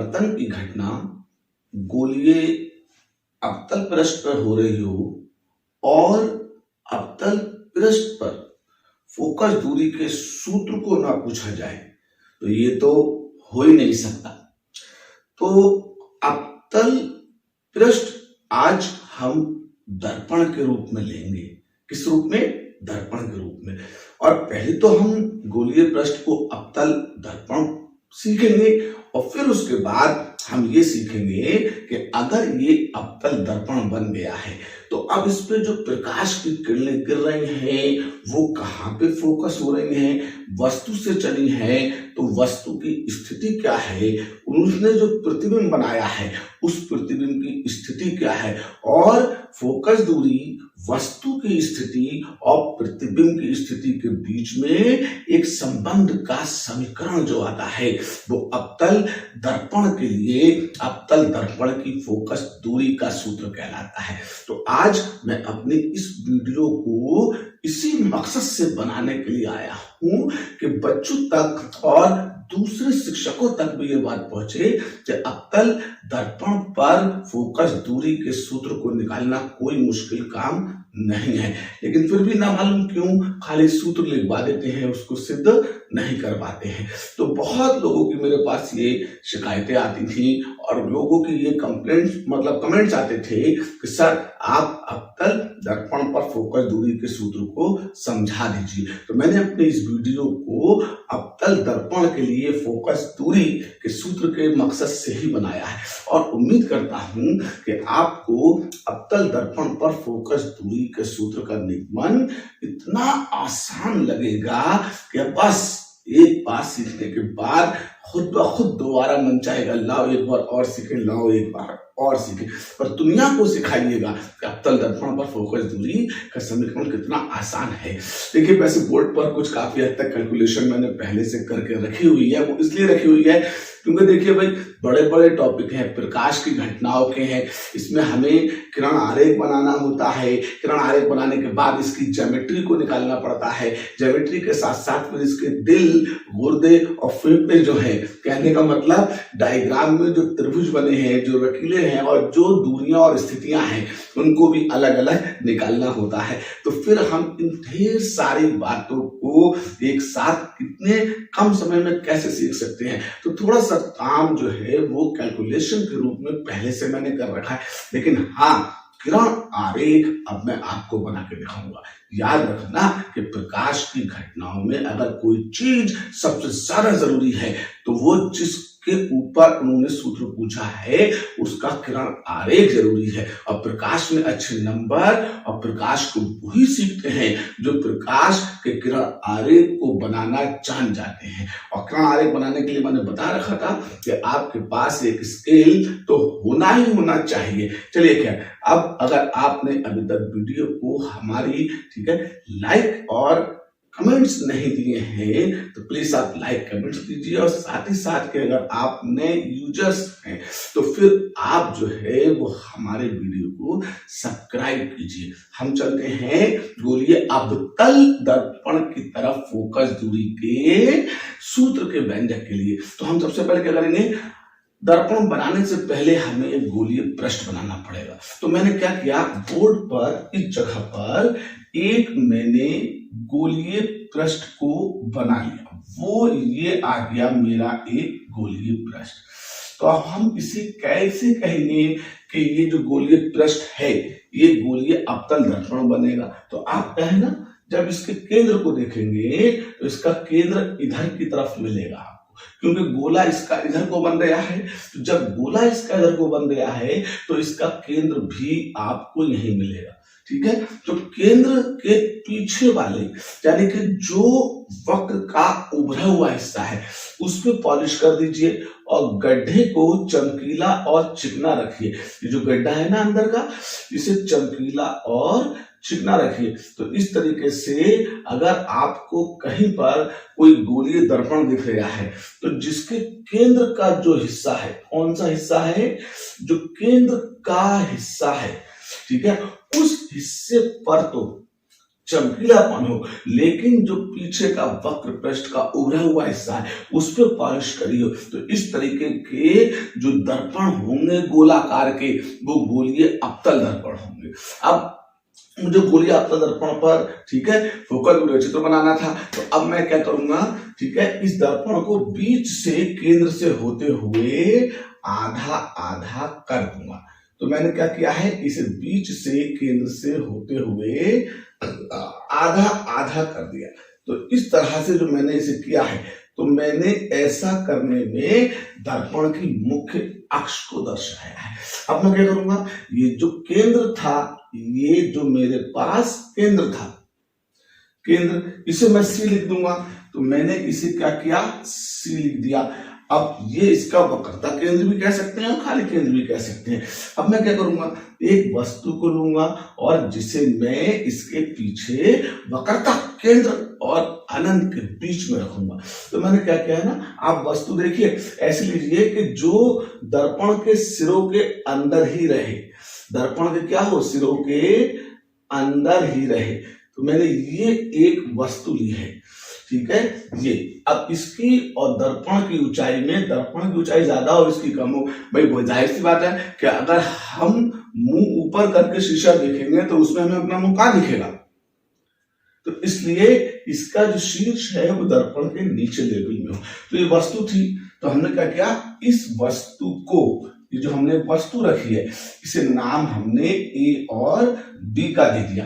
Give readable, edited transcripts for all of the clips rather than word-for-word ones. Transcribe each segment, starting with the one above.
परिवर्तन की घटना गोलीय अवतल पृष्ठ पर हो रही हो और अवतल पृष्ठ पर फोकस दूरी के सूत्र को ना पूछा जाए तो ये तो हो ही नहीं सकता। तो अवतल पृष्ठ आज हम दर्पण के रूप में लेंगे। किस रूप में? दर्पण के रूप में। और पहले तो हम गोलीय पृष्ठ को अवतल दर्पण सीखेंगे और फिर उसके बाद हम ये सीखेंगे कि अगर ये अवतल दर्पण बन गया है तो अब इस पे जो प्रकाश की किरणें गिर रही हैं वो कहाँ पे फोकस हो रही हैं, वस्तु से चली हैं तो वस्तु की स्थिति क्या है, उसने जो प्रतिबिंब बनाया है उस प्रतिबिंब की स्थिति क्या है, और फोकस दूरी वस्तु की स्थिति और प्रतिबिंब की स्थिति के बीच में एक संबंध का समीकरण जो आता है वो अवतल दर्पण के लिए अवतल दर्पण की फोकस दूरी का सूत्र कहलाता है। तो आज मैं अपने इस वीडियो को इसी मकसद से बनाने के लिए आया हूं कि बच्चों तक और दूसरे शिक्षकों तक भी ये बात पहुंचे कि अवतल दर्पण पर फोकस दूरी के सूत्र को निकालना कोई मुश्किल काम नहीं है, लेकिन फिर भी ना मालूम क्यों खाली सूत्र लिखवा देते हैं, उसको सिद्ध नहीं कर पाते हैं। तो बहुत लोगों की मेरे पास ये शिकायतें आती थी और लोगों की ये कमेंट्स आते थे कि सर आप अवतल दर्पण पर फोकस दूरी के सूत्र को समझा दीजिए। तो मैंने अपने इस वीडियो को अवतल दर्पण के लिए फोकस दूरी के सूत्र के मकसद से ही बनाया है और उम्मीद करता हूं कि आपको अवतल दर्पण पर फोकस दूरी के सूत्र का निगमन इतना आसान लगेगा कि बस एक बार सीखने के बाद खुद ब खुद दोबारा मन चाहेगा लाओ एक बार और सीखें, लाओ एक बार और सीखें। पर दुनिया को सिखाइएगा कि अवतल दर्पण पर फोकस दूरी का समीकरण कितना आसान है। देखिए वैसे बोर्ड पर कुछ काफी हद तक कैलकुलेशन मैंने पहले से करके रखी हुई है, वो इसलिए रखी हुई है क्योंकि देखिए भाई बड़े बड़े टॉपिक हैं, प्रकाश की घटनाओं के हैं, इसमें हमें किरण आरेख बनाना होता है। किरण आरेख बनाने के बाद इसकी ज्योमेट्री को निकालना पड़ता है, ज्योमेट्री के साथ साथ फिर इसके दिल, गुर्दे और फेफड़े जो है, कहने का मतलब डायग्राम में जो त्रिभुज बने हैं, जो रकीले हैं और जो दूरियां और स्थितियां हैं उनको भी अलग अलग निकालना होता है। तो फिर हम इन ढेर सारी बातों को एक साथ कितने कम समय में कैसे सीख सकते हैं। तो थोड़ा सा काम जो है वो कैलकुलेशन के रूप में पहले से मैंने कर रखा है, लेकिन हाँ किरण आरेख अब मैं आपको बना के दिखाऊंगा। याद रखना कि प्रकाश की घटनाओं में अगर कोई चीज सबसे ज्यादा जरूरी है तो वो जिसके ऊपर उन्होंने सूत्र पूछा है उसका किरण आरेख जरूरी है। और प्रकाश में अच्छे नंबर और प्रकाश को वही सीखते हैं जो प्रकाश के किरण आरेख को बनाना जान जाते हैं। और किरण आरेख बनाने के लिए मैंने बता रखा था कि आपके पास एक स्केल तो होना ही होना चाहिए। चलिए क्या, अब अगर आपने अभी तक वीडियो को हमारी लाइक और कमेंट्स नहीं दिए हैं तो प्लीज आप लाइक कमेंट्स दीजिए और साथ ही साथ के अगर आप नए यूजर्स हैं तो फिर आप जो है वो हमारे वीडियो को सब्सक्राइब कीजिए। हम चलते हैं गोलीय अवतल दर्पण की तरफ फोकस दूरी के सूत्र के व्यंजक के लिए। तो हम सबसे पहले क्या करेंगे, दर्पण बनाने से पहले हमें एक गोलीय पृष्ठ बनाना पड़ेगा। तो मैंने क्या किया, बोर्ड पर इस जगह पर एक मैंने गोलीय पृष्ठ को बना लिया, वो ये आ गया मेरा एक गोलीय पृष्ठ। तो अब हम इसे कैसे कहेंगे कि ये जो गोलीय पृष्ठ है ये गोलीय अवतल दर्पण बनेगा। तो आप कहें ना, जब इसके केंद्र को देखेंगे तो इसका केंद्र इधर की तरफ मिलेगा क्योंकि गोला इसका इधर को बन गया है। तो जब गोला इसका इधर को बन गया है तो इसका केंद्र भी आपको यहीं मिलेगा। ठीक है, तो केंद्र के पीछे वाले यानी कि जो वक्र का उभरा हुआ हिस्सा है उस पे पॉलिश कर दीजिए और गड्ढे को चमकीला और चिकना रखिए। ये जो गड्ढा है ना अंदर का, इसे चमकीला और चिकना रखिए। तो इस तरीके से अगर आपको कहीं पर कोई गोलीय दर्पण दिख रहा है तो जिसके केंद्र का जो हिस्सा है, कौन सा हिस्सा है, जो केंद्र का हिस्सा है, ठीक है, उस हिस्से पर तो चमकीलापन हो, लेकिन जो पीछे का वक्र पृष्ठ का उभरा हुआ हिस्सा है उस पर पॉलिश करी हो। तो इस तरीके के जो दर्पण होंगे गोलाकार के, वो गोलीय अवतल दर्पण होंगे। अब मुझे गोलीय अवतल दर्पण पर, ठीक है, फोकस चित्र बनाना था। तो अब मैं क्या करूंगा, ठीक है, इस दर्पण को बीच से, केंद्र से होते हुए आधा आधा कर दूंगा। तो मैंने क्या किया है, इसे बीच से, केंद्र से होते हुए आधा आधा कर दिया। तो इस तरह से जो मैंने इसे किया है, तो मैंने ऐसा करने में दर्पण की मुख्य अक्ष को दर्शाया है। अब मैं क्या करूंगा, ये जो केंद्र था, ये जो मेरे पास केंद्र था, केंद्र, इसे मैं सी लिख दूंगा। तो मैंने इसे क्या किया, सी लिख दिया। अब ये इसका वक्रता केंद्र भी कह सकते हैं और खाली केंद्र भी कह सकते हैं। अब मैं क्या करूंगा, एक वस्तु को लूंगा और जिसे मैं इसके पीछे वक्रता केंद्र और अनंत के बीच में रखूंगा। तो मैंने क्या किया है ना, आप वस्तु देखिए, ऐसे लीजिए कि जो दर्पण के सिरों के अंदर ही रहे, दर्पण के क्या हो, सिरों के अंदर ही रहे। तो मैंने ये एक वस्तु ली है, ठीक है, ये। अब इसकी और दर्पण की ऊंचाई में, दर्पण की ऊंचाई ज्यादा और इसकी कम हो, भाई जाहिर सी बात है कि अगर हम मुंह ऊपर करके शीशा देखेंगे तो उसमें हमें अपना मुंह कहां दिखेगा। तो इसलिए इसका जो शीर्ष है वो दर्पण के नीचे लेवल में हो। तो ये वस्तु थी, तो हमने क्या किया, इस वस्तु को, ये जो हमने वस्तु रखी है, इसे नाम हमने ए और बी का दे दिया।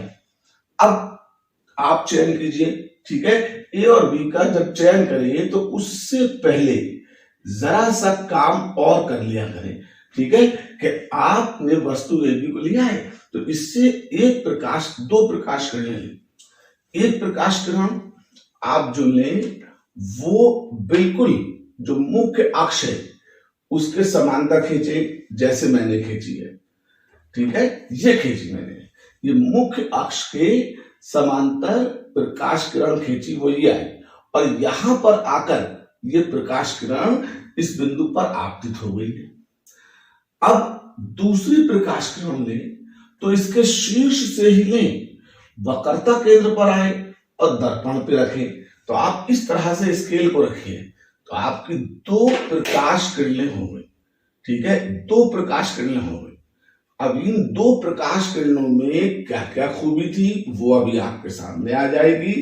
अब आप चयन कीजिए, ठीक है, ए और बी का जब चयन करें तो उससे पहले जरा सा काम और कर लिया करें, ठीक है, कि आपने वस्तु ए बी को लिया है, तो इससे एक प्रकाश, दो प्रकाश किरण लें। एक प्रकाश किरण आप जो लें वो बिल्कुल जो मुख्य अक्ष है उसके समांतर खींचे, जैसे मैंने खींची है, ठीक है, ये खींची मैंने, ये मुख्य अक्ष के समांतर प्रकाश किरण खींची, वो ये आई और यहां पर आकर ये प्रकाश किरण इस बिंदु पर आपतित हो गई है। अब दूसरी प्रकाश किरण लें तो इसके शीर्ष से ही लें, वक्रता केंद्र पर आए और दर्पण पे रखें। तो आप इस तरह से स्केल को रखिए, तो आपकी दो प्रकाश किरणें हो गई, ठीक है, दो प्रकाश किरणें हो गई। अब इन दो प्रकाश किरणों में क्या क्या खूबी थी वो अभी आपके सामने आ जाएगी,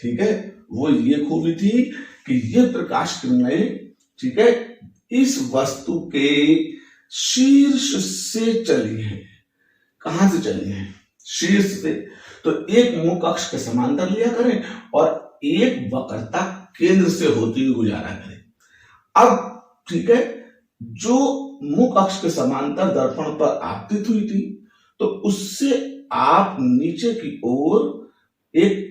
ठीक है। वो ये खूबी थी कि ये प्रकाश किरणें, ठीक है, इस वस्तु के शीर्ष से चली है। कहां से चली है, शीर्ष से। तो एक मुख्य अक्ष के समांतर लिया करें और एक वक्रता केंद्र से होती हुई गुजारा करें। अब ठीक है, जो मुख्य अक्ष के समांतर दर्पण पर आपतित हुई थी, तो उससे आप नीचे की ओर एक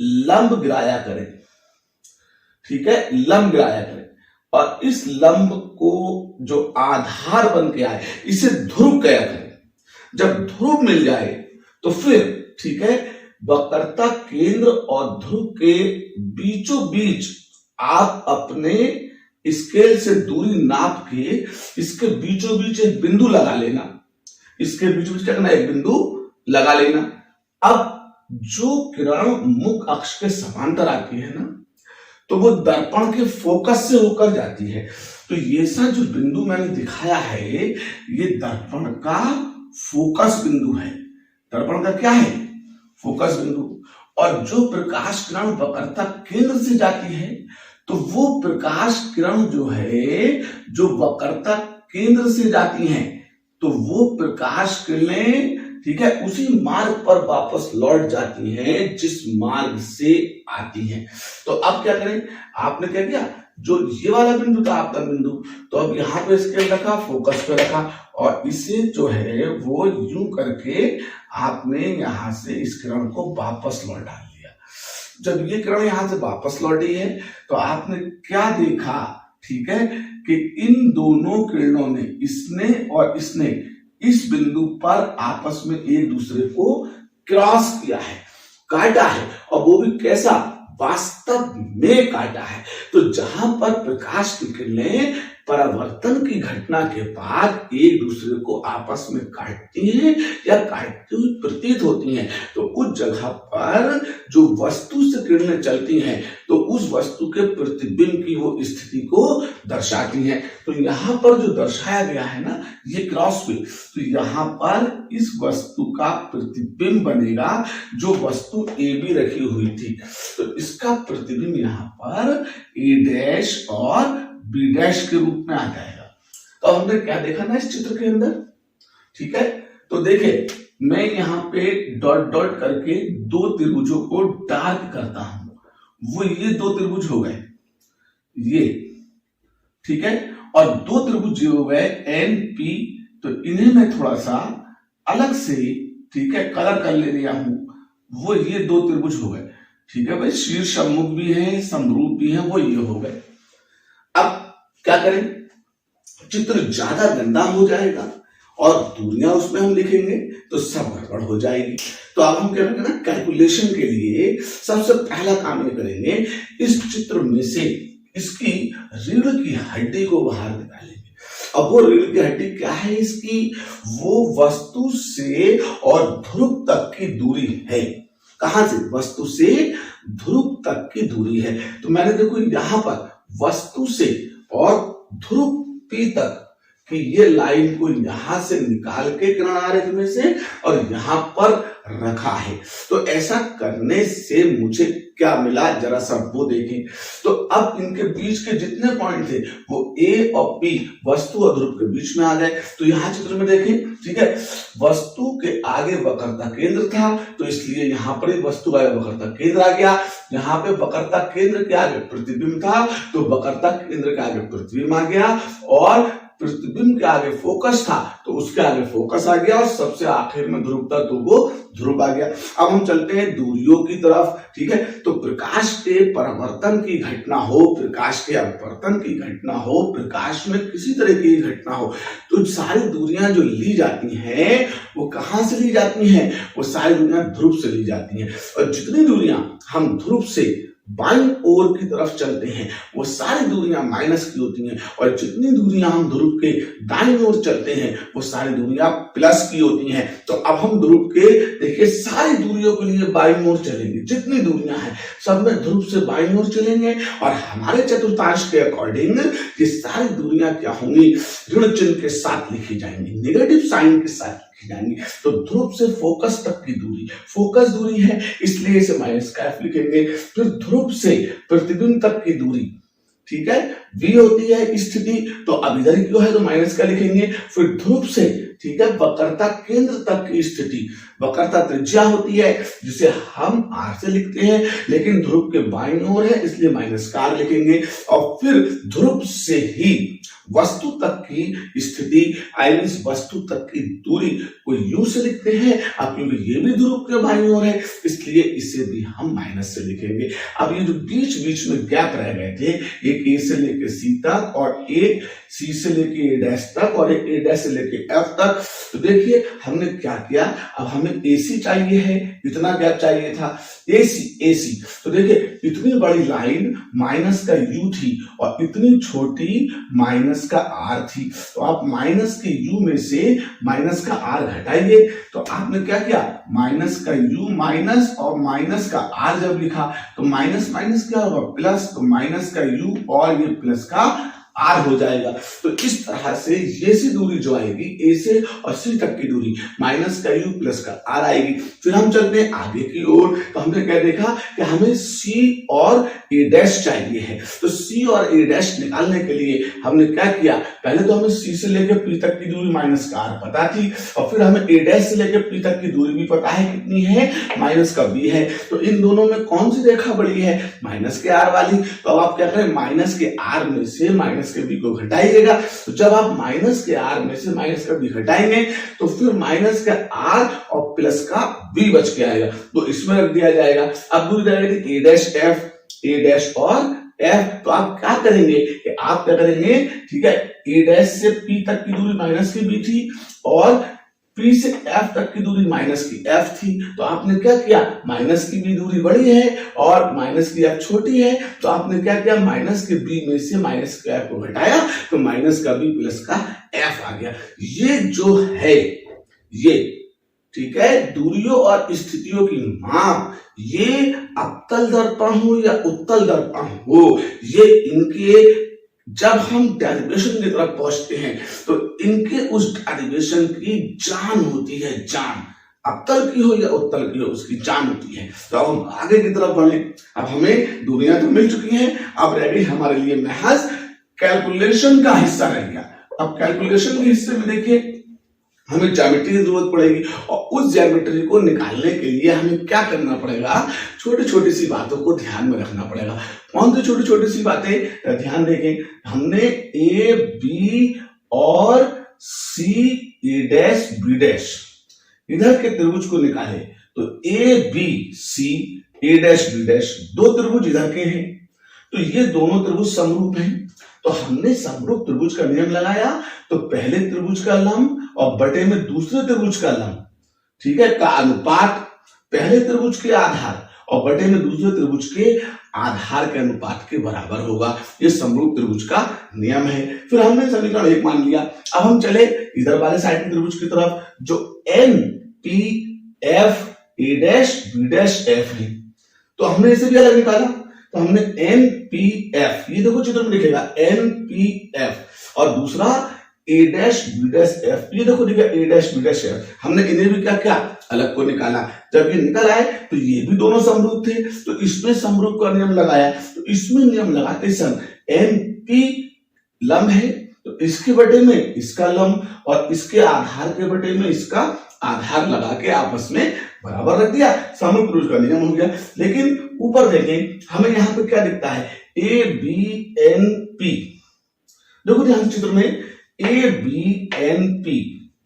लंब गिराया करें, ठीक है, लंब गिराया करें और इस लंब को जो आधार बन के आए इसे ध्रुव किया करें। जब ध्रुव मिल जाए तो फिर, ठीक है, वक्रता केंद्र और ध्रुव के बीचों बीच आप अपने स्केल से दूरी नाप के इसके बीचों बीच एक बिंदु लगा लेना। इसके बीचों बीच क्या करना, एक बिंदु लगा लेना। अब जो किरण मुख्य अक्ष के समांतर आती है ना, तो वो दर्पण के फोकस से होकर जाती है। तो ये सा जो बिंदु मैंने दिखाया है, ये दर्पण का फोकस बिंदु है। दर्पण का क्या है, फोकस बिंदु। और जो प्रकाश किरण वक्रता केंद्र से जाती है, तो वो प्रकाश किरण जो है, जो वक्रता केंद्र से जाती हैं, तो वो प्रकाश किरणें, ठीक है, उसी मार्ग पर वापस लौट जाती हैं जिस मार्ग से आती हैं। तो अब क्या करें, आपने क्या किया, जो ये वाला बिंदु था आपका बिंदु, तो अब यहाँ पे स्केल रखा, फोकस पे रखा और इसे जो है वो यूं करके आपने यहां से इस किरण को वापस लौटा लिया। जब ये किरण यहां से वापस लौटी है, तो आपने क्या देखा, ठीक है, कि इन दोनों किरणों ने, इसने और इसने, इस बिंदु पर आपस में एक दूसरे को क्रॉस किया है, काटा है, और वो भी कैसा, वास्तव में काटा है। तो जहां पर प्रकाश की किरणें परावर्तन की घटना के बाद एक दूसरे को आपस में काटती हैं या काटती हुई प्रतीत होती हैं, तो उस जगह पर जो वस्तु से किरणें चलती हैं तो उस वस्तु के प्रतिबिंब की वो स्थिति को दर्शाती हैं। तो यहाँ पर जो दर्शाया गया है ना ये क्रॉस पे, तो यहाँ पर इस वस्तु का प्रतिबिंब बनेगा जो वस्तु ए बी रखी हुई थी, तो इसका प्रतिबिंब यहाँ पर ए डैश और बी डैश के रूप में आ जाएगा। तो हमने क्या देखा ना इस चित्र के अंदर, ठीक है। तो देखे मैं यहाँ पे डॉट डॉट करके दो त्रिभुजों को डार्क करता हूं, वो ये दो त्रिभुज हो गए ये, ठीक है, और दो त्रिभुज हो गए एन पी, तो इन्हें मैं थोड़ा सा अलग से, ठीक है, कलर कर ले रहा हूं, वो ये दो त्रिभुज हो गए, ठीक है भाई, शीर्ष सम्मुख भी है समरूप भी है, वो ये हो गए। अब क्या करें, चित्र ज्यादा गंदा हो जाएगा और दूरियां उसमें हम लिखेंगे तो सब गड़बड़ हो जाएगी। तो अब हम क्या करेंगे ना, कैलकुलेशन के लिए सबसे पहला काम ये करेंगे, इस चित्र में से इसकी रीढ़ की हड्डी को बाहर निकालेंगे। अब वो रीढ़ की हड्डी क्या है इसकी, वो वस्तु से और ध्रुव तक की दूरी है। कहां से, वस्तु से ध्रुव तक की दूरी है। तो मैंने देखो यहां पर वस्तु से और ध्रुव पी तक कि ये लाइन को यहां से निकाल के किरण आरेख में से और यहां पर रखा है। तो ऐसा करने से मुझे क्या मिला, जरा सा वो देखें। तो अब इनके बीच के जितने पॉइंट थे वो ए और पी वस्तु और ध्रुव के बीच में आ गए। तो यहां चित्र में देखें, ठीक है, वस्तु के आगे वक्रता केंद्र था, तो इसलिए यहां पर वस्तु आगे वक्रता केंद्र आ गया। यहाँ पे वक्रता केंद्र के आगे प्रतिबिंब था, तो वक्रता केंद्र के आगे प्रतिबिंब आ गया, और प्रतिबिंब के आगे फोकस था तो उसके आगे फोकस आ गया, और सबसे आखिर में ध्रुव था तो वो ध्रुव आ गया। अब हम चलते हैं दूरियों की तरफ, ठीक है। तो प्रकाश के परावर्तन की घटना हो, प्रकाश के अपवर्तन की घटना हो, प्रकाश में किसी तरह की घटना हो, तो सारी दूरियां जो ली जाती हैं वो कहां से ली जाती हैं, वो सारी दूरियां ध्रुव से ली जाती हैं। और जितनी दूरियां हम ध्रुव से बाईं ओर की तरफ चलते हैं वो सारी दूरियां माइनस की होती हैं, और जितनी दूरियां हम ध्रुव के दाईं ओर चलते हैं वो सारी दूरियां प्लस की होती हैं। तो अब हम ध्रुव के देखिए सारी दूरियों के लिए बाईं ओर चलेंगे, जितनी दूरियां हैं सब में ध्रुव से बाईं ओर चलेंगे, और हमारे चतुर्थांश के अकॉर्डिंग ये सारी दूरियां क्या होंगी, ऋण चिन्ह के साथ लिखी जाएंगी, नेगेटिव साइन के साथ जाएंगे। तो ध्रुव से फोकस तक की दूरी, फोकस दूरी है इसलिए इसे माइनस का एफ लिखेंगे। फिर ध्रुव से प्रतिबिंब तक की दूरी, ठीक है, v होती है स्थिति, तो अब इधर क्यों है तो माइनस का लिखेंगे। फिर ध्रुव से, ठीक है, वक्रता केंद्र तक की स्थिति, वक्रता त्रिज्या होती है जिसे हम r से लिखते हैं, लेकिन ध्रुव के बाईं ओर है इसलिए माइनस का r लिखेंगे। और फिर ध्रुव से ही वस्तु तक की स्थिति, वस्तु तक की दूरी को u से लिखते हैं, अब क्योंकि ये भी ध्रुव के बाईं ओर है इसलिए इसे भी हम माइनस से लिखेंगे। अब ये जो बीच बीच में गैप रह गए थे, एक a से लेके c तक, और एक c से लेके a डैश तक, और एक a डैश से लेके f तक, तो देखिए हमने क्या किया, अब हमें AC चाहिए है, इतना गैप चाहिए था, AC, तो देखिए इतनी बड़ी लाइन माइनस का u थी और इतनी छोटी माइनस का r थी, तो आप माइनस के u में से माइनस का r घटाइए। तो आपने क्या किया, माइनस का u माइनस और माइनस का r जब लिखा तो माइनस माइनस क्या होगा प्लस, तो माइनस का u और ये प्लस का r हो जाएगा। तो इस तरह से ये सी दूरी जो आएगी a से और c तक की दूरी माइनस का u प्लस का r आएगी। फिर हम चलते हैं आगे की ओर, तो हमने क्या देखा कि हमें c और a डैश चाहिए है। तो c और a डैश निकालने के लिए हमने क्या किया, पहले तो हमें c से लेकर p तक की दूरी माइनस का r पता थी, और फिर हमें a डैश से लेकर p तक की दूरी भी पता है, कितनी है, माइनस का b है। तो इन दोनों में कौन सी रेखा बड़ी है, माइनस के r वाली। तो अब आप क्या करें, माइनस के r में से माइनस के b को घटाइएगा। तो जब आप माइनस के r में से माइनस का b घटाएंगे तो फिर माइनस का r और प्लस का b बच के आएगा, तो इसमें रख दिया जाएगा। अब दूरी रहेगी a dash f, a dash और f। तो आप क्या करेंगे कि आप क्या करेंगे, ठीक है, a डैश से p तक की दूरी माइनस की b थी और p से f तक की दूरी माइनस की f थी, तो आपने क्या किया, माइनस की b दूरी बड़ी है और माइनस की f छोटी है, तो आपने क्या किया, माइनस के b में से माइनस के f को घटाया तो माइनस का b प्लस का f आ गया। ये जो है ये ठीक है, दूरियों और स्थितियों की माप, ये अवतल दर्पण हो या उत्तल दर्पण हो, ये इनके जब हम डेरिवेशन की तरफ पहुंचते हैं तो इनके उस डेरिवेशन की जान होती है, जान, अवतल की हो या उत्तल की हो उसकी जान होती है। तो अब हम आगे की तरफ बढ़े। अब हमें दूरियां तो मिल चुकी हैं, अब रह गई हमारे लिए महज कैलकुलेशन का हिस्सा रह गया। अब कैलकुलेशन के हिस्से में देखिए हमें ज्योमेट्री की जरूरत पड़ेगी, और उस ज्योमेट्री को निकालने के लिए हमें क्या करना पड़ेगा, छोटी छोटी सी बातों को ध्यान में रखना पड़ेगा। कौन सी छोटी छोटी सी बातें ध्यान देखें, हमने ए बी और C A dash B dash इधर के त्रिभुज को निकाले, तो A B C A dash B dash दो त्रिभुज इधर के हैं, तो ये दोनों त्रिभुज समरूप हैं। तो हमने समरूप त्रिभुज का नियम लगाया, तो पहले त्रिभुज का लंब और बटे में दूसरे त्रिभुज का लंब, ठीक है, का अनुपात पहले त्रिभुज के आधार और बटे में दूसरे त्रिभुज के आधार के अनुपात के बराबर होगा। ये समरूप त्रिभुज का नियम है। फिर हमने समीकरण 1 मान लिया। अब हम चले इधर वाले साइड के त्रिभुज की तरफ, जो N P F A dash B dash F है, तो हमने इसे भी अलग निकाला। तो हमने एन पी एफ, ये देखो चित्र में दिखेगा एन पी एफ, और दूसरा ए डैश बी डैश एफ, ये देखो दिखेगा ए डैश बी डैश एफ। हमने इन्हें भी क्या क्या अलग को निकाला। जब ये निकल आए तो ये भी दोनों समरूप थे, तो इसमें समरूप का नियम लगाया। तो इसमें नियम लगाते समय एन पी लंब है, तो इसके बटे में इसका लंब और इसके आधार के बटे में इसका आधार लगा के आपस में बराबर रख दिया, समरूप त्रिभुज का नियम हो गया। लेकिन ऊपर देखें हमें यहाँ पे क्या दिखता है, ए बी एन पी, देखो ध्यान चित्र में ए बी एन पी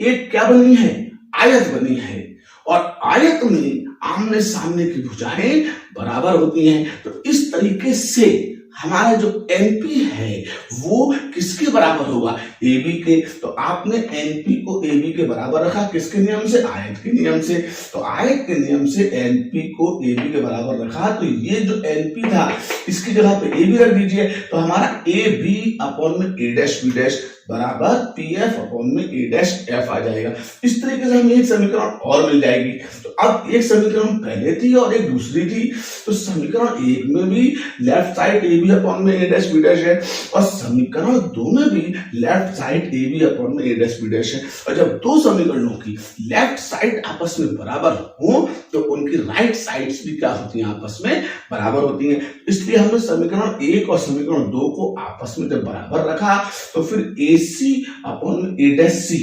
एक क्या बनी है, आयत बनी है, और आयत में आमने सामने की भुजाएं बराबर होती हैं। तो इस तरीके से हमारा जो एनपी है वो किसके बराबर होगा, AB के। तो आपने एनपी को AB के बराबर रखा, किसके नियम से, आयत के नियम से। तो आयत के नियम से एनपी को AB के बराबर रखा, तो ये जो एनपी था इसकी जगह पे AB रख दीजिए, तो हमारा AB अपॉन में A डैश B डैश बराबर PF अपॉन में A डैश F आ जाएगा। इस तरीके से हमें एक समीकरण और मिल जाएगी। तो अब एक समीकरण पहले थी और एक दूसरी थी, तो समीकरण 1 में भी लेफ्ट साइड AB अपॉन में A डैश B डैश है, और समीकरण 2 में भी लेफ्ट साइड AB अपॉन में A डैश B डैश है। और जब दो समीकरणों की लेफ्ट साइड आपस में बराबर हो तो उनकी राइट साइड्स भी क्या होती हैं, आपस में बराबर होती हैं। इसलिए हमने समीकरण 1 और समीकरण 2 को आपस में जब बराबर रखा तो फिर AC अपॉन में A dash C,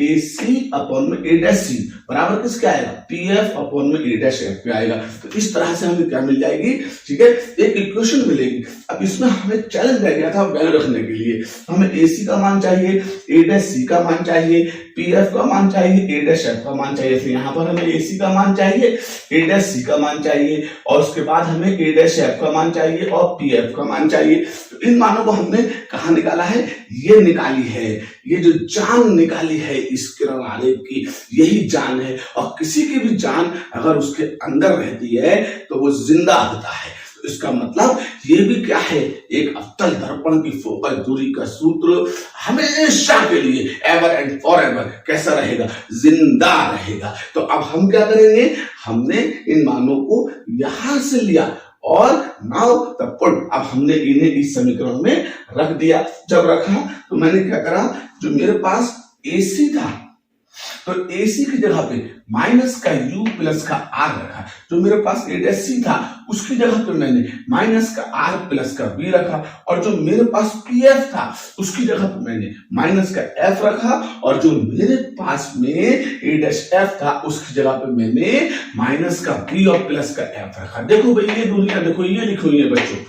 AC upon में A डैश C बराबर किसके आएगा, PF अपॉन में A डैश F पे आएगा। तो इस तरह से हमें क्या मिल जाएगी, ठीक है, एक इक्वेशन मिलेगी। अब इसमें हमें चैलेंज रह गया था वैल्यू रखने के लिए, हमें AC का मान चाहिए, A डैश C का मान चाहिए, PF का मान चाहिए, A डैश F का मान चाहिए। फिर यहाँ पर हमें AC का मान चाहिए, A डैश C का मान चाहिए, और उसके बाद हमें A डैश F का मान चाहिए और PF का मान चाहिए। तो इन मानों को हमने कहाँ निकाला है, ये निकाली है, ये जो जान निकाली है इस किरण आलेख की, यही जान है। और किसी की भी जान अगर उसके अंदर रहती है तो वो जिंदा होता है। तो इसका मतलब ये भी क्या है, एक अवतल दर्पण की फोकस दूरी का सूत्र हमेशा के लिए एवर एंड फॉरएवर कैसा रहेगा, जिंदा रहेगा। तो अब हम क्या करेंगे, हमने इन मानों को यहां से लिया और नाउ द पुट, अब हमने इन्हें इस समीकरण में रख दिया। जब रखा तो मैंने क्या करा, जो मेरे पास AC था तो AC की जगह पे माइनस का U प्लस का R रखा। जो मेरे पास A डैश C था उसकी जगह पे मैंने माइनस का R प्लस का B रखा, और जो मेरे पास PF था उसकी जगह पे मैंने माइनस का F रखा, और जो मेरे पास में A डैश F था उसकी जगह पे मैंने माइनस का B और प्लस का F रखा। देखो भाई ये दूरियां देखो, ये लिखी हुई है बच्चों,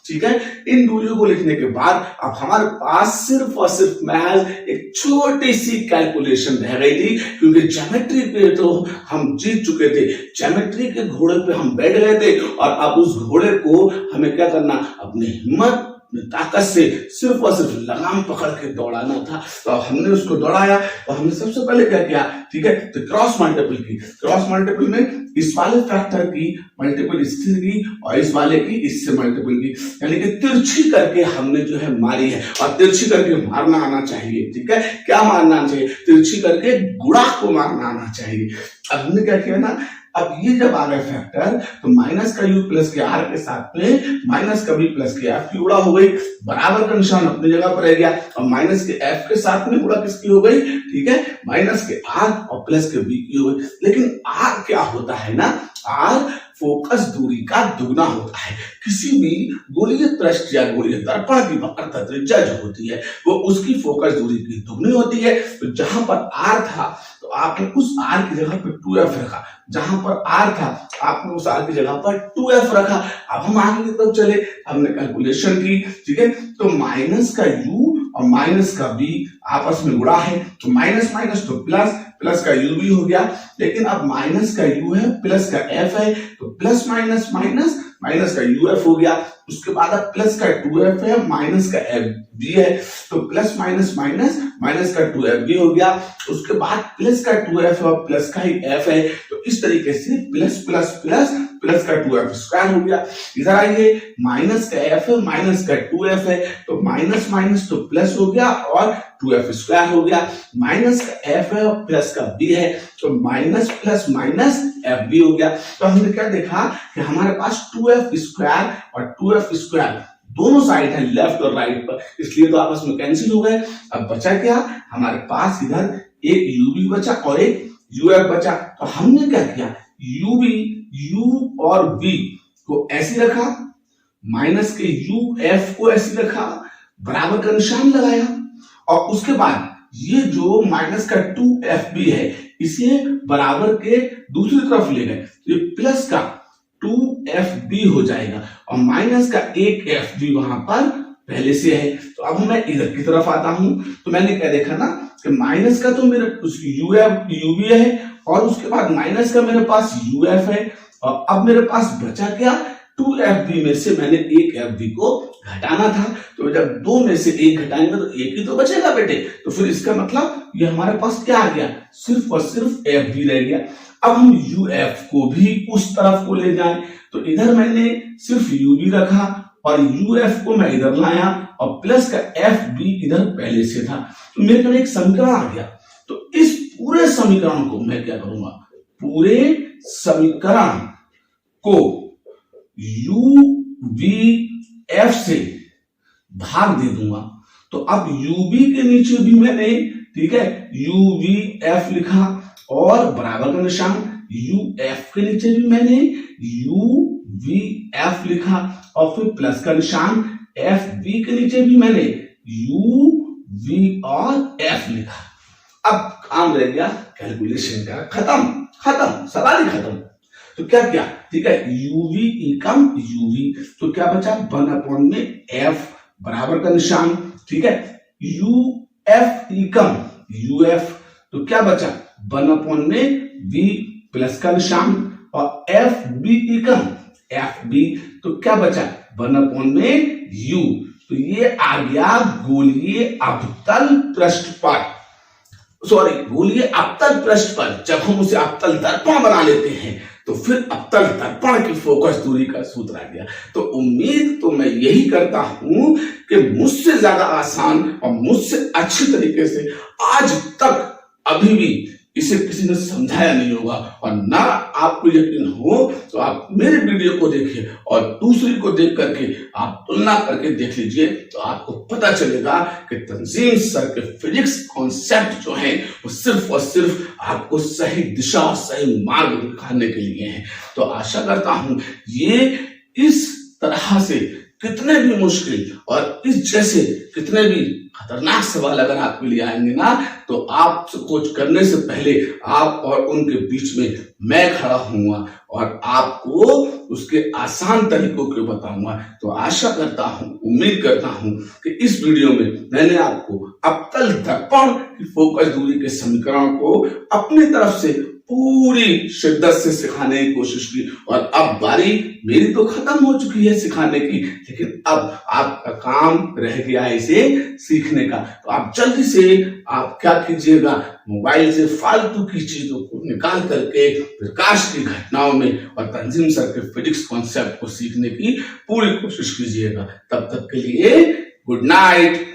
ठीक है। इन दूरियों को लिखने के बाद अब हमारे पास सिर्फ और सिर्फ महज एक छोटी सी कैलकुलेशन रह गई थी, क्योंकि ज्योमेट्री पे तो हम जीत चुके थे, ज्योमेट्री के घोड़े पे हम बैठ गए थे, और अब उस घोड़े को हमें क्या करना, अपनी हिम्मत ताकत से सिर्फ और सिर्फ लगाम पकड़ के दौड़ाना था। तो हमने उसको दौड़ाया, और हमने सबसे पहले क्या किया, ठीक है, तो क्रॉस मल्टीपल की, क्रॉस मल्टीपल में इस वाले फैक्टर की मल्टीपल इससे की और इस वाले की इससे मल्टीपल की, यानी कि तिरछी करके हमने जो है मारी है। और तिरछी करके मारना आना चाहिए, ठीक है, क्या मारना चाहिए, तिरछी करके गुणा को मारना आना चाहिए। अब हमने क्या किया ना, अब ये जब आ गया फैक्टर तो माइनस का यू प्लस के आर के साथ में माइनस का बी प्लस के एफ की गुणा हो गई, बराबर का निशान अपनी जगह पर रह गया, और माइनस के एफ के साथ में गुणा किसकी हो गई, ठीक है, माइनस के आर और प्लस के बी की हो गई। लेकिन आर क्या होता है ना, आर फोकस दूरी का दुगना होता है। किसी भी गोलीय पृष्ठ या गोलीय दर्पण की वक्रता त्रिज्या जो होती है वो उसकी फोकस दूरी की दुगनी होती है। तो जहां पर आर था तो आपने उस आर की जगह पर 2f रखा, जहां पर आर था आपने उस आर की जगह पर 2f रखा। अब हम आगे की तरफ चले, हमने कैलकुलेशन की, ठीक है, तो माइनस का u और माइनस का b आपस में गुणा है, तो माइनस माइनस तो प्लस, प्लस का u भी हो गया, लेकिन अब माइनस का u है प्लस का f है, तो प्लस माइनस माइनस माइनस का uf हो गया। उसके बाद अब प्लस का 2f है माइनस का f भी है, तो प्लस माइनस माइनस माइनस का 2f भी हो गया। उसके बाद प्लस का 2f और प्लस का ही f है, तो इस तरीके से प्लस प्लस प्लस प्लस का 2f स्क्वायर हो गया। इधर आइए, माइनस का f है माइनस का 2f है, तो माइनस माइनस तो प्लस हो गया और 2f स्क्वायर हो गया। माइनस का f है और प्लस का b है, तो माइनस प्लस माइनस f भी हो गया। तो हमने क्या देखा कि हमारे पास 2f स्क्वायर और 2f स्क्वायर दोनों साइड है लेफ्ट और राइट पर, इसलिए तो आपस में कैंसिल हो गए। अब बचा क्या, हमारे पास इधर एक u बचा और एक uf बचा। तो हमने क्या किया, u और v को ऐसे रखा, माइनस के uf को ऐसे रखा, बराबर का निशान लगाया, और उसके बाद ये जो माइनस का 2fb है इसे बराबर के दूसरी तरफ ले गए, तो ये प्लस का 2fb हो जाएगा और माइनस का एक fb वहां पर पहले से है। तो अब मैं इधर की तरफ आता हूं, तो मैंने क्या देखा ना कि माइनस का तो मेरे ub है और उसके बाद माइनस का मेरे पास uf है, और अब मेरे पास बचा क्या, 2fb में से मैंने एक fb को घटाना था, तो जब दो में से एक घटाएंगे तो एक ही तो बचेगा बेटे, तो फिर इसका मतलब ये हमारे पास क्या आ गया, सिर्फ और सिर्फ fb रह गया। अब हम uf को भी उस तरफ को ले जाएं, तो इधर मैंने सिर्फ ub रखा और uf को मैं इधर लाया और प्लस का fb इधर पहले से था, तो मेरे पास एक समीकरण आ गया। तो इस पूरे समीकरण को मैं क्या करूंगा, पूरे समीकरण को uvf से भाग दे दूंगा। तो अब ub के नीचे भी मैंने, ठीक है, uvf लिखा और बराबर का निशान, uf के नीचे भी मैंने uvf लिखा और फिर प्लस का निशान, fb के नीचे भी मैंने uv और f लिखा। अब काम रह गया कैलकुलेशन का, खत्म, सवाल ही खत्म। तो क्या क्या, ठीक है, uv एकम uv, तो क्या बचा 1 में f बराबर का निशान, ठीक है, uf एकम uf, तो क्या बचा 1 में v प्लस का निशान, और fb एकम fb, तो क्या बचा 1 में u। तो ये आ गया गोलीय अवतल पृष्ठ पर, गोलीय अवतल पृष्ठ पर जब हम उसे अवतल दर्पण बना लेते हैं तो फिर अवतल दर्पण की फोकस दूरी का सूत्र आ गया। तो उम्मीद तो मैं यही करता हूं कि मुझसे ज्यादा आसान और मुझसे अच्छी तरीके से आज तक अभी भी इसे किसी ने समझाया नहीं होगा, और ना आपको यकीन हो तो आप मेरे वीडियो को देखिए और दूसरी को देख करके आप तुलना करके देख लीजिए, तो आपको पता चलेगा कि तंजीम सर के फिजिक्स कॉन्सेप्ट जो हैं वो सिर्फ और सिर्फ आपको सही दिशा, सही मार्ग दिखाने के लिए हैं। तो आशा करता हूं ये इस तरह से कितने भी मुश्किल और इस जैसे कितने भी खतरनाक सवाल अगर आपके लिए आएंगे ना, तो आप कुछ करने से पहले आप और उनके बीच में मैं खड़ा हूंगा और आपको उसके आसान तरीकों को बताऊंगा। तो आशा करता हूं, उम्मीद करता हूं कि इस वीडियो में मैंने आपको अवतल दर्पण की फोकस दूरी के समीकरण को अपनी तरफ से पूरी शिद्दत से सिखाने की कोशिश की, और अब बारी मेरी तो खत्म हो चुकी है सिखाने की, लेकिन अब आपका काम रह गया है इसे सीखने का। तो आप जल्दी से आप क्या कीजिएगा, मोबाइल से फालतू की चीजों को निकाल करके प्रकाश की घटनाओं में और तंजीम सर के फिजिक्स कॉन्सेप्ट को सीखने की पूरी कोशिश कीजिएगा। तब तक के लिए गुड नाइट।